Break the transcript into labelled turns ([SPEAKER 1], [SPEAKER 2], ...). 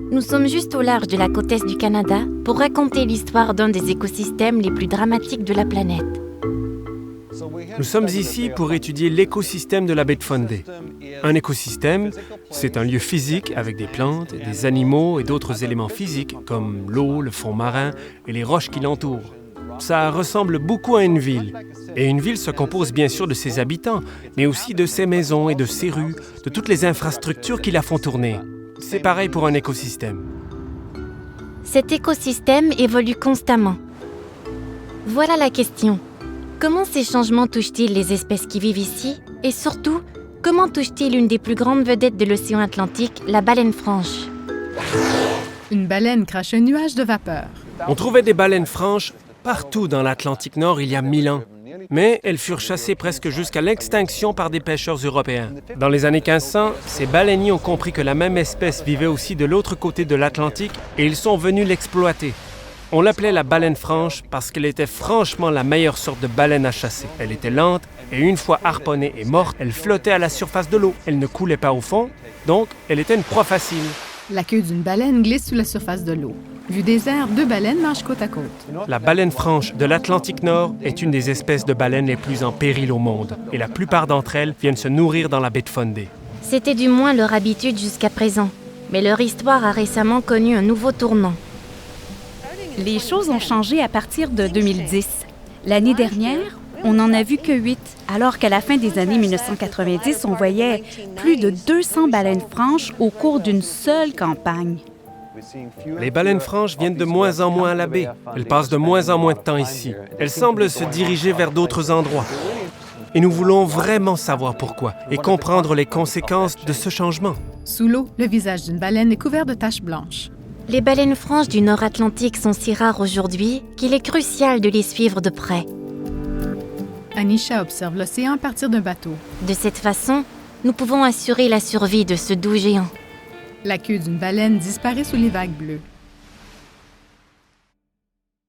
[SPEAKER 1] Nous sommes juste au large de la côte est du Canada pour raconter l'histoire d'un des écosystèmes les plus dramatiques de la planète.
[SPEAKER 2] Nous sommes ici pour étudier l'écosystème de la baie de Fundy. Un écosystème, c'est un lieu physique avec des plantes, des animaux et d'autres éléments physiques comme l'eau, le fond marin et les roches qui l'entourent. Ça ressemble beaucoup à une ville. Et une ville se compose bien sûr de ses habitants, mais aussi de ses maisons et de ses rues, de toutes les infrastructures qui la font tourner. C'est pareil pour un écosystème.
[SPEAKER 1] Cet écosystème évolue constamment. Voilà la question. Comment ces changements touchent-ils les espèces qui vivent ici? Et surtout, comment touchent-ils une des plus grandes vedettes de l'océan Atlantique, la baleine franche?
[SPEAKER 3] Une baleine crache un nuage de vapeur.
[SPEAKER 2] On trouvait des baleines franches partout dans l'Atlantique Nord il y a 1000 ans. Mais elles furent chassées presque jusqu'à l'extinction par des pêcheurs européens. Dans les années 1500, ces baleiniers ont compris que la même espèce vivait aussi de l'autre côté de l'Atlantique et ils sont venus l'exploiter. On l'appelait la baleine franche parce qu'elle était franchement la meilleure sorte de baleine à chasser. Elle était lente et une fois harponnée et morte, elle flottait à la surface de l'eau. Elle ne coulait pas au fond, donc elle était une proie facile.
[SPEAKER 3] La queue d'une baleine glisse sous la surface de l'eau. Vue des airs, 2 baleines marchent côte à côte.
[SPEAKER 2] La baleine franche de l'Atlantique Nord est une des espèces de baleines les plus en péril au monde et la plupart d'entre elles viennent se nourrir dans la baie de Fundy.
[SPEAKER 1] C'était du moins leur habitude jusqu'à présent. Mais leur histoire a récemment connu un nouveau tournant.
[SPEAKER 4] Les choses ont changé à partir de 2010. L'année dernière, on n'en a vu que 8, alors qu'à la fin des années 1990, on voyait plus de 200 baleines franches au cours d'une seule campagne.
[SPEAKER 2] Les baleines franches viennent de moins en moins à la baie. Elles passent de moins en moins de temps ici. Elles semblent se diriger vers d'autres endroits. Et nous voulons vraiment savoir pourquoi et comprendre les conséquences de ce changement.
[SPEAKER 3] Sous l'eau, le visage d'une baleine est couvert de taches blanches.
[SPEAKER 1] Les baleines franches du Nord Atlantique sont si rares aujourd'hui qu'il est crucial de les suivre de près.
[SPEAKER 3] Anisha observe l'océan à partir d'un bateau.
[SPEAKER 1] De cette façon, nous pouvons assurer la survie de ce doux géant.
[SPEAKER 3] La queue d'une baleine disparaît sous les vagues bleues.